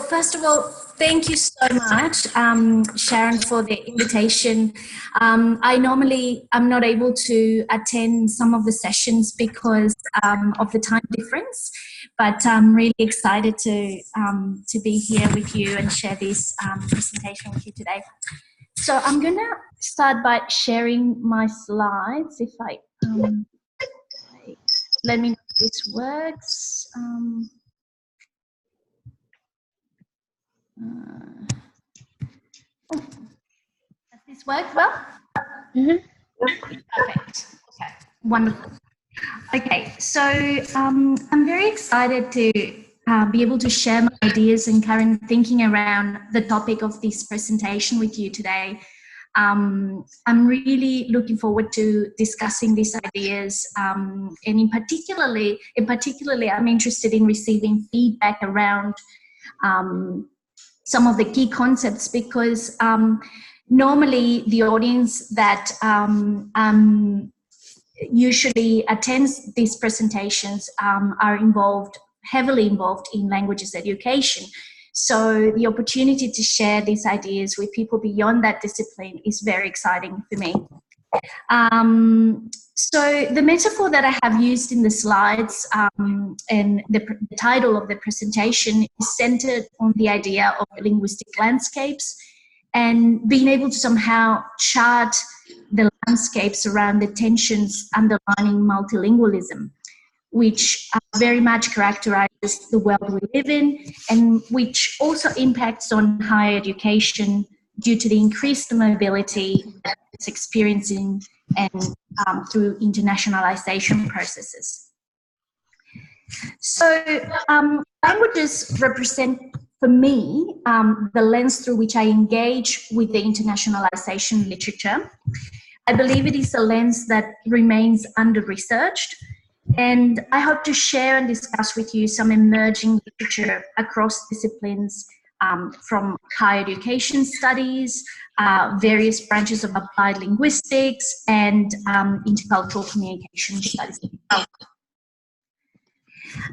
first of all, thank you so much, Sharon, for the invitation. I'm not able to attend some of the sessions because of the time difference, but I'm really excited to be here with you and share this presentation with you today. So I'm going to start by sharing my slides. If I let me know if this works. Does this work well? Perfect. Okay, wonderful. Okay, so I'm very excited to be able to share my ideas and current thinking around the topic of this presentation with you today. I'm really looking forward to discussing these ideas, and in particularly, I'm interested in receiving feedback around some of the key concepts, because normally the audience that usually attends these presentations are heavily involved in languages education. So the opportunity to share these ideas with people beyond that discipline is very exciting for me. So the metaphor that I have used in the slides and the title of the presentation is centered on the idea of linguistic landscapes and being able to somehow chart the landscapes around the tensions underlining multilingualism, which very much characterizes the world we live in and which also impacts on higher education due to the increased mobility that it's experiencing and through internationalization processes. So languages represent, for me, the lens through which I engage with the internationalization literature. I believe it is a lens that remains under-researched, and I hope to share and discuss with you some emerging literature across disciplines, from higher education studies, various branches of applied linguistics, and intercultural communication studies.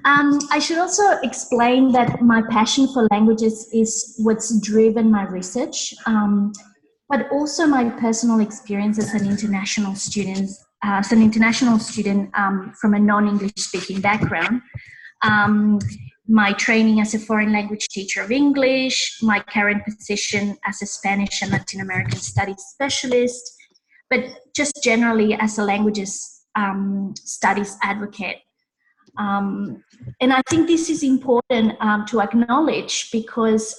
I should also explain that my passion for languages is what's driven my research, but also my personal experience as an international student, from a non-English speaking background. My training as a foreign language teacher of English, my current position as a Spanish and Latin American studies specialist, but just generally as a languages studies advocate. And I think this is important to acknowledge because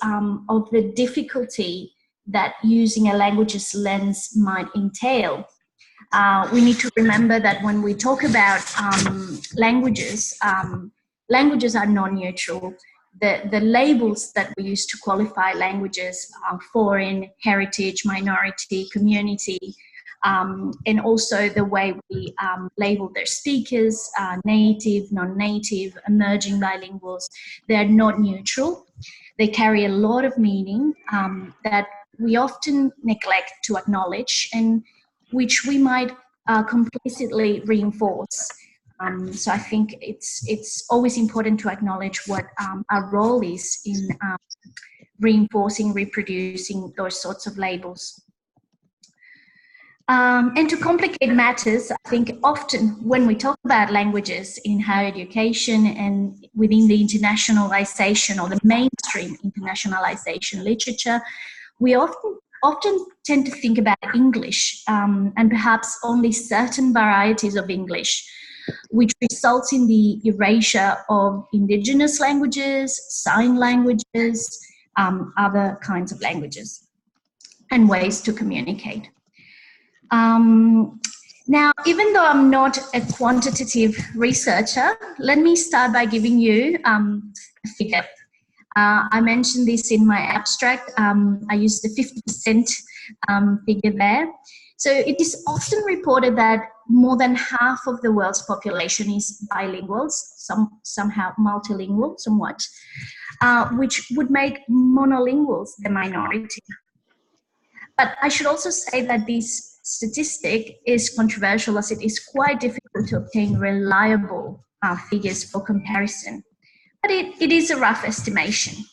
of the difficulty that using a languages lens might entail. We need to remember that when we talk about languages, languages are non-neutral. The labels that we use to qualify languages are foreign, heritage, minority, community, and also the way we label their speakers, native, non-native, emerging bilinguals. They're not neutral. They carry a lot of meaning that we often neglect to acknowledge and which we might complicitly reinforce. So I think it's always important to acknowledge what our role is in reinforcing, reproducing those sorts of labels. And to complicate matters, I think often when we talk about languages in higher education and within the internationalization or the mainstream internationalization literature, we often tend to think about English and perhaps only certain varieties of English, which results in the erasure of indigenous languages, sign languages, other kinds of languages, and ways to communicate. Now, even though I'm not a quantitative researcher, let me start by giving you a figure. I mentioned this in my abstract. I used the 50% figure there. So it is often reported that more than half of the world's population is bilingual, somehow multilingual, somewhat, which would make monolinguals the minority. But I should also say that this statistic is controversial as it is quite difficult to obtain reliable figures for comparison. But it is a rough estimation.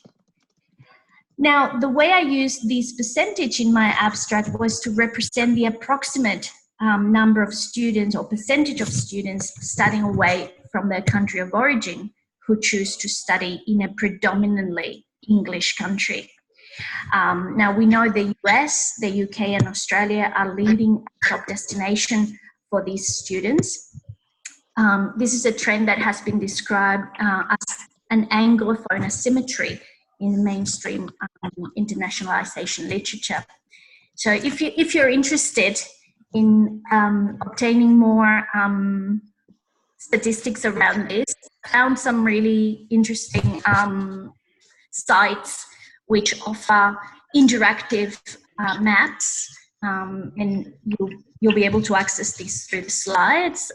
Now, the way I used this percentage in my abstract was to represent the approximate number of students or percentage of students studying away from their country of origin who choose to study in a predominantly English country. Now, we know the US, the UK, and Australia are leading top destination for these students. This is a trend that has been described as an Anglophone asymmetry in mainstream internationalization literature. So if you're interested in obtaining more statistics around this, I found some really interesting sites which offer interactive maps, and you'll be able to access these through the slides.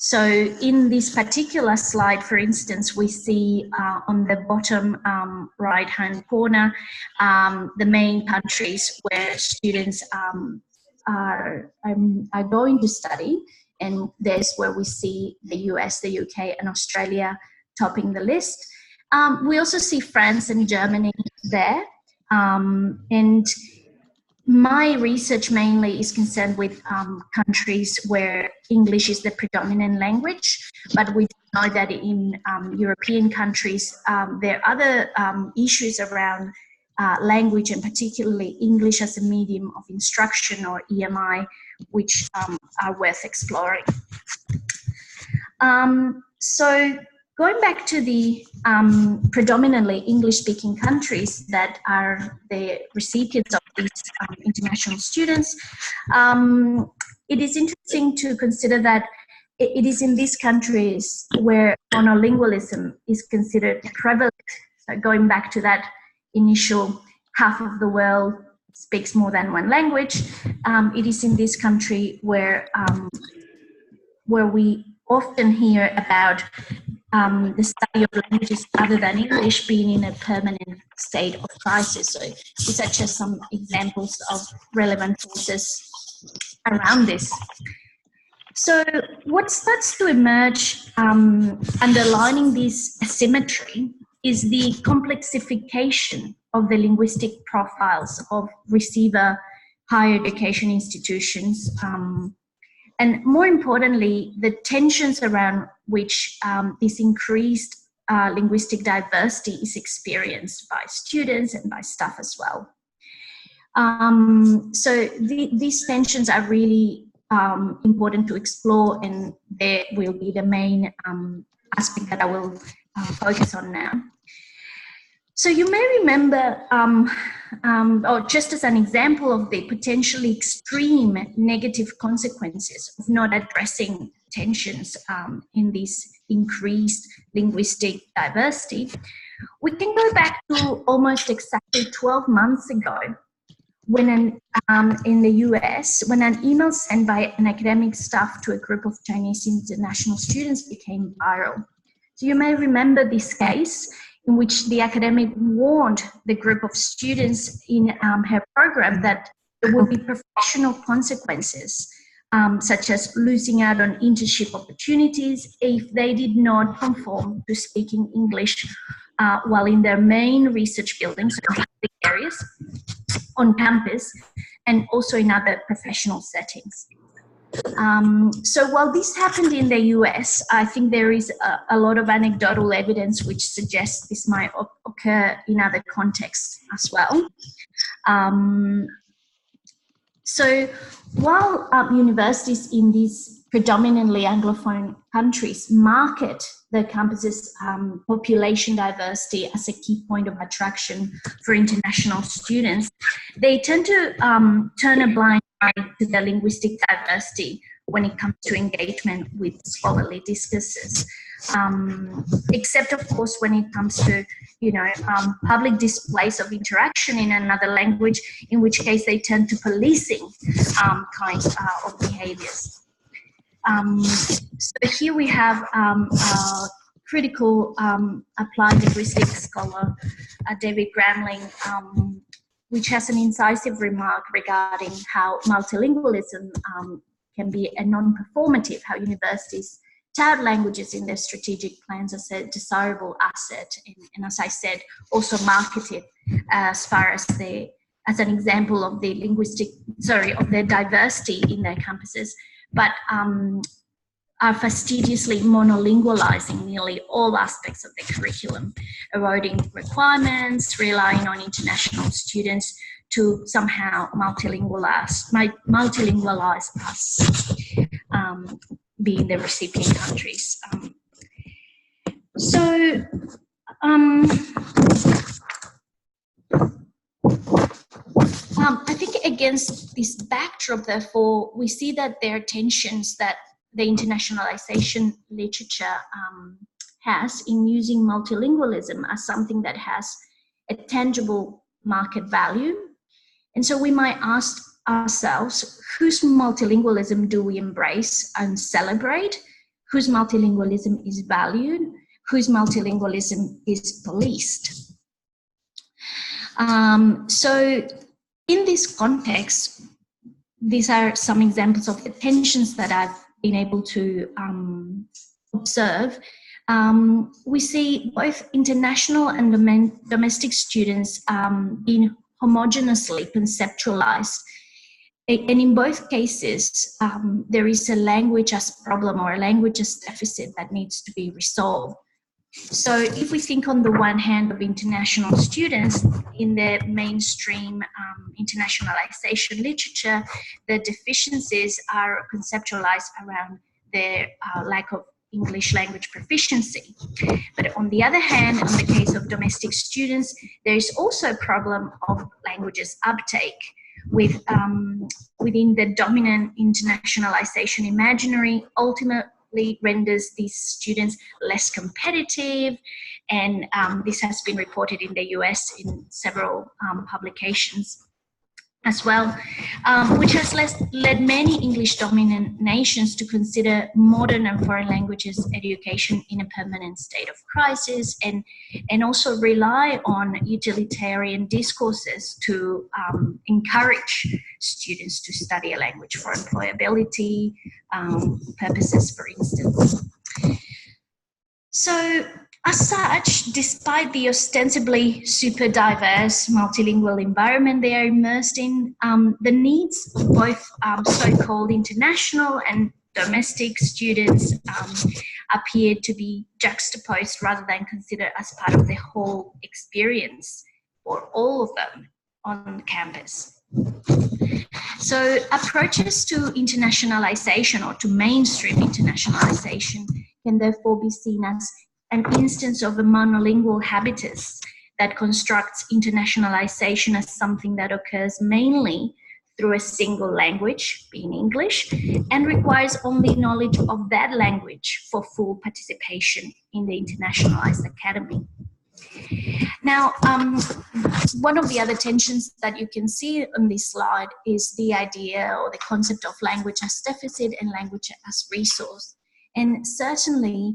So in this particular slide, for instance, we see on the bottom right-hand corner the main countries where students are going to study, and there's where we see the US, the UK, and Australia topping the list. We also see France and Germany there, and my research mainly is concerned with countries where English is the predominant language, but we know that in European countries there are other issues around language, and particularly English as a medium of instruction, or EMI, which are worth exploring. So going back to the predominantly English-speaking countries that are the recipients of these international students, it is interesting to consider that it is in these countries where monolingualism is considered prevalent. So going back to that initial half of the world speaks more than one language, it is in this country where we often hear about the study of languages other than English being in a permanent state of crisis. So these are just some examples of relevant forces around this. So what starts to emerge underlining this asymmetry is the complexification of the linguistic profiles of receiver higher education institutions, and more importantly, the tensions around which this increased linguistic diversity is experienced by students and by staff as well. So these tensions are really important to explore, and they will be the main aspect that I will focus on now. So you may remember, or just as an example of the potentially extreme negative consequences of not addressing tensions in this increased linguistic diversity, we can go back to almost exactly 12 months ago, when in the US, when an email sent by an academic staff to a group of Chinese international students became viral. So you may remember this case, in which the academic warned the group of students in her program that there will be professional consequences, such as losing out on internship opportunities if they did not conform to speaking English while in their main research buildings, so areas on campus, and also in other professional settings. So while this happened in the US, I think there is a lot of anecdotal evidence which suggests this might occur in other contexts as well. So while universities in these predominantly Anglophone countries market their campuses' population diversity as a key point of attraction for international students, they tend to turn a blind eye to the linguistic diversity when it comes to engagement with scholarly discourses, except of course when it comes to public displays of interaction in another language, in which case they turn to policing kinds of behaviors. So here we have a critical applied linguistics scholar, David Gramling, which has an incisive remark regarding how multilingualism can be a non-performative, how universities tout languages in their strategic plans as a desirable asset, and as I said, also market it as far as as an example of the of the diversity in their campuses, but are fastidiously monolingualizing nearly all aspects of the curriculum, eroding requirements, relying on international students to somehow multilingualize us, being the recipient countries. I think against this backdrop, therefore, we see that there are tensions that the internationalization literature has in using multilingualism as something that has a tangible market value. And so we might ask ourselves, whose multilingualism do we embrace and celebrate? Whose multilingualism is valued? Whose multilingualism is policed? So in this context, these are some examples of the tensions that I've been able to observe. We see both international and domestic students being homogeneously conceptualized. And in both cases, there is a language as problem or a language as deficit that needs to be resolved. So if we think on the one hand of international students in the mainstream internationalization literature, the deficiencies are conceptualized around their lack of English language proficiency. But on the other hand, in the case of domestic students, there is also a problem of languages uptake within the dominant internationalization imaginary, ultimately renders these students less competitive, and this has been reported in the US in several publications as well, which has led many English dominant nations to consider modern and foreign languages education in a permanent state of crisis, and also rely on utilitarian discourses to encourage students to study a language for employability purposes, for instance. So, as such, despite the ostensibly super diverse multilingual environment they are immersed in, the needs of both so-called international and domestic students appear to be juxtaposed rather than considered as part of the whole experience for all of them on campus. So approaches to internationalization or to mainstream internationalization can therefore be seen as an instance of a monolingual habitus that constructs internationalization as something that occurs mainly through a single language, being English, and requires only knowledge of that language for full participation in the internationalized academy. Now, one of the other tensions that you can see on this slide is the idea or the concept of language as deficit and language as resource. And certainly,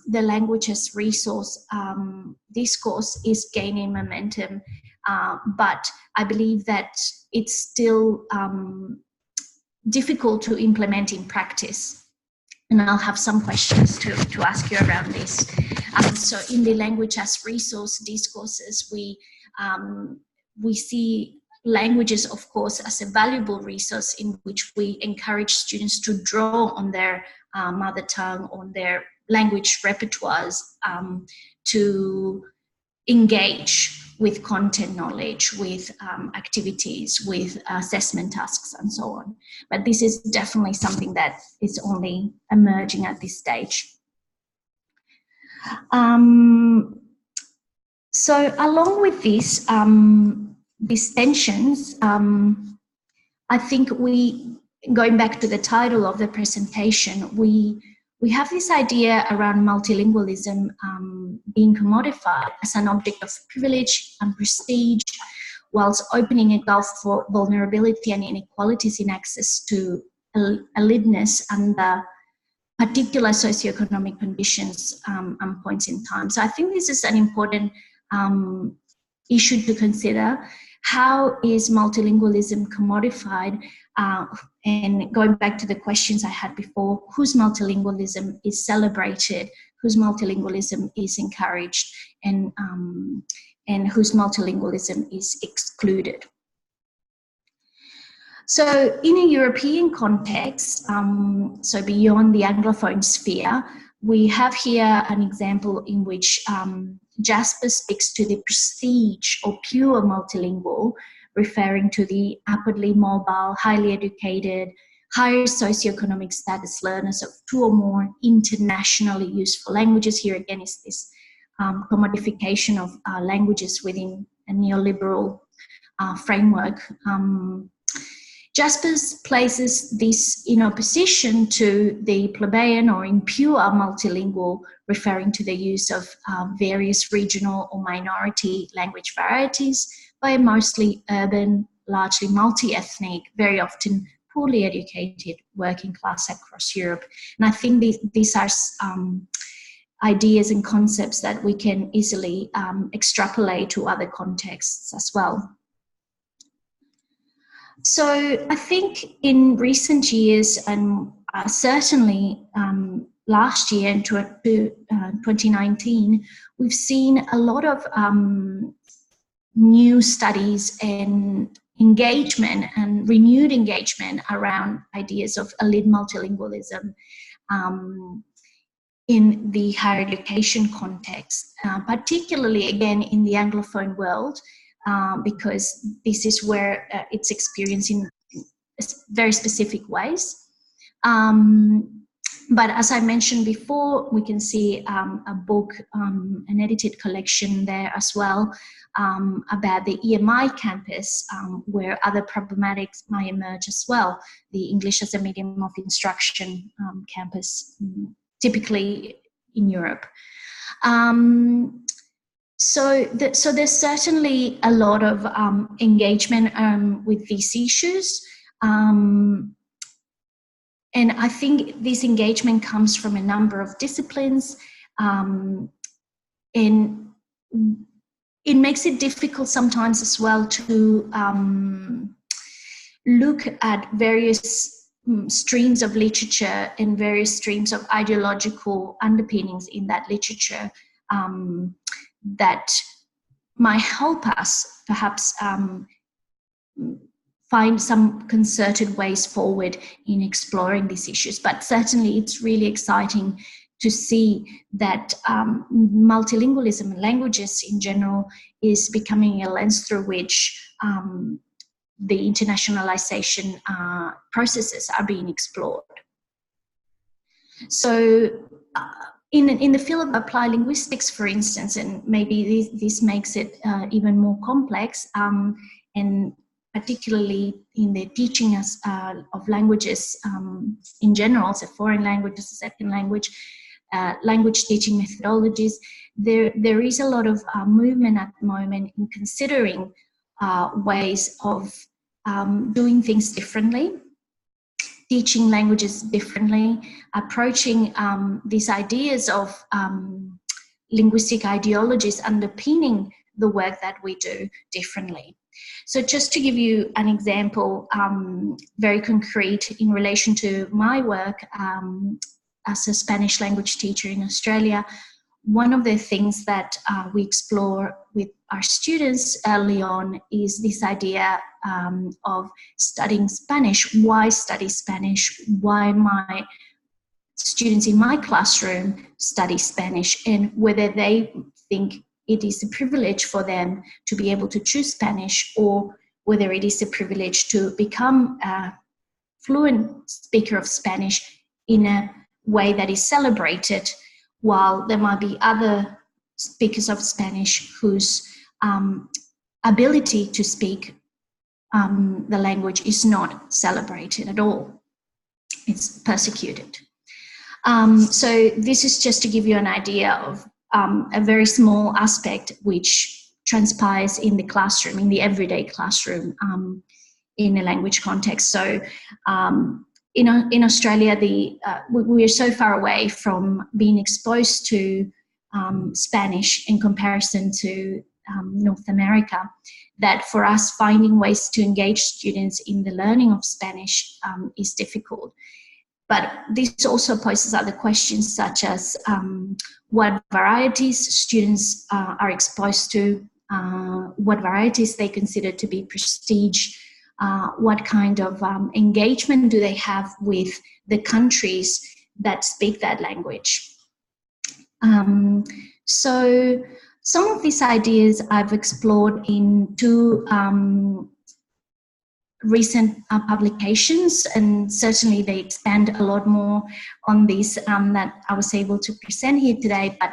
the language as resource discourse is gaining momentum, but I believe that it's still difficult to implement in practice. And I'll have some questions to ask you around this. So in the language as resource discourses, we see languages, of course, as a valuable resource in which we encourage students to draw on their mother tongue, on their language repertoires to engage with content knowledge, with activities, with assessment tasks, and so on. But this is definitely something that is only emerging at this stage. So along with this, these tensions, I think going back to the title of the presentation, we have this idea around multilingualism being commodified as an object of privilege and prestige, whilst opening a gulf for vulnerability and inequalities in access to eliteness under particular socioeconomic conditions and points in time. So I think this is an important issue to consider. How is multilingualism commodified? And going back to the questions I had before, whose multilingualism is celebrated, whose multilingualism is encouraged, and and whose multilingualism is excluded. So in a European context, so beyond the Anglophone sphere, we have here an example in which Jasper speaks to the prestige or pure multilingual, referring to the upwardly mobile, highly educated, higher socioeconomic status learners of 2 or more internationally useful languages. Here again is this commodification of languages within a neoliberal framework. Jaspers places this in opposition to the plebeian or impure multilingual, referring to the use of various regional or minority language varieties by a mostly urban, largely multi-ethnic, very often poorly educated working class across Europe. And I think these are ideas and concepts that we can easily extrapolate to other contexts as well. So I think in recent years, and certainly last year in 2019, we've seen a lot of new studies and engagement and renewed engagement around ideas of elite multilingualism in the higher education context, particularly again in the Anglophone world, because this is where it's experienced in very specific ways. But as I mentioned before, we can see a book, an edited collection there as well, about the EMI campus, where other problematics might emerge as well. The English as a medium of instruction campus, typically in Europe. So there's certainly a lot of engagement with these issues. And I think this engagement comes from a number of disciplines, and it makes it difficult sometimes as well to look at various streams of literature and various streams of ideological underpinnings in that literature that might help us perhaps find some concerted ways forward in exploring these issues. But certainly it's really exciting to see that multilingualism and languages in general is becoming a lens through which the internationalization processes are being explored. So in the field of applied linguistics, for instance, and maybe this makes it even more complex, and particularly in the teaching of languages in general, so foreign language as a second language, language teaching methodologies, there is a lot of movement at the moment in considering ways of doing things differently, teaching languages differently, approaching these ideas of linguistic ideologies underpinning the work that we do differently. So just to give you an example, very concrete in relation to my work as a Spanish language teacher in Australia, one of the things that we explore with our students early on is this idea of studying Spanish. Why study Spanish? Why my students in my classroom study Spanish, and whether they think it is a privilege for them to be able to choose Spanish, or whether it is a privilege to become a fluent speaker of Spanish in a way that is celebrated, while there might be other speakers of Spanish whose ability to speak the language is not celebrated at all. It's persecuted. So this is just to give you an idea of a very small aspect which transpires in the classroom, in the everyday classroom, in a language context. So in Australia, we are so far away from being exposed to Spanish in comparison to North America, that for us finding ways to engage students in the learning of Spanish is difficult. But this also poses other questions, such as what varieties students are exposed to, what varieties they consider to be prestige, what kind of engagement do they have with the countries that speak that language. So some of these ideas I've explored in two recent publications, and certainly they expand a lot more on this that I was able to present here today, but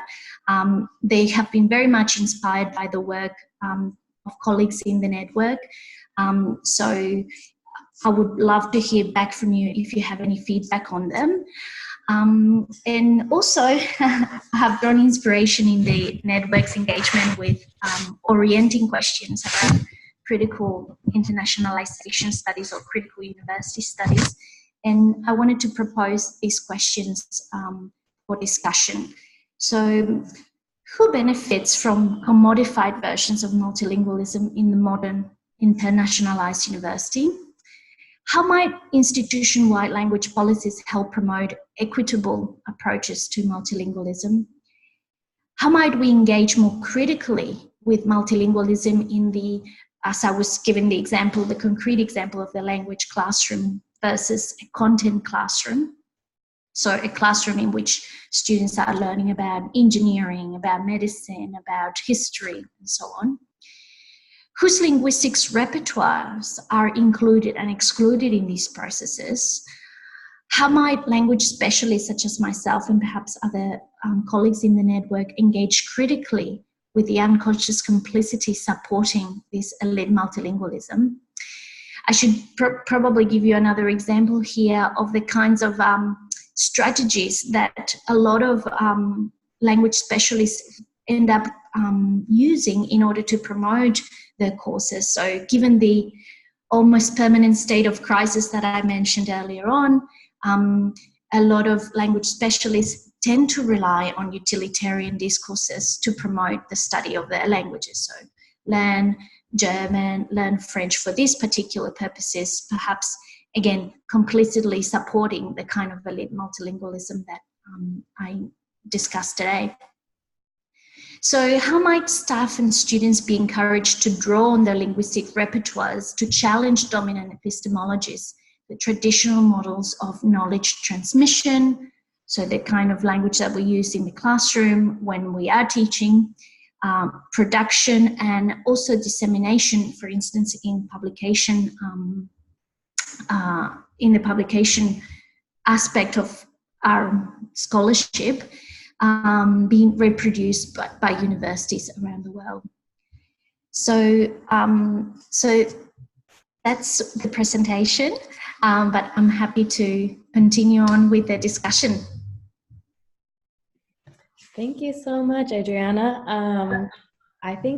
they have been very much inspired by the work of colleagues in the network. So I would love to hear back from you if you have any feedback on them. And also I have drawn inspiration in the network's engagement with orienting questions around critical internationalization studies or critical university studies. And I wanted to propose these questions for discussion. So, who benefits from commodified versions of multilingualism in the modern internationalized university? How might institution-wide language policies help promote equitable approaches to multilingualism? How might we engage more critically with multilingualism in the, as I was given the example, the concrete example of the language classroom versus a content classroom? So a classroom in which students are learning about engineering, about medicine, about history, and so on. Whose linguistics repertoires are included and excluded in these processes? How might language specialists such as myself and perhaps other colleagues in the network engage critically with the unconscious complicity supporting this elite multilingualism? I should probably give you another example here of the kinds of strategies that a lot of language specialists end up using in order to promote their courses. So given the almost permanent state of crisis that I mentioned earlier on, a lot of language specialists tend to rely on utilitarian discourses to promote the study of their languages. So learn German, learn French for these particular purposes, perhaps, again, complicitly supporting the kind of elite multilingualism that I discussed today. So how might staff and students be encouraged to draw on their linguistic repertoires to challenge dominant epistemologies, the traditional models of knowledge transmission, so the kind of language that we use in the classroom when we are teaching, production and also dissemination, for instance, in publication, in the publication aspect of our scholarship, being reproduced by universities around the world. So, so that's the presentation, but I'm happy to continue on with the discussion. Thank you so much, Adriana. I think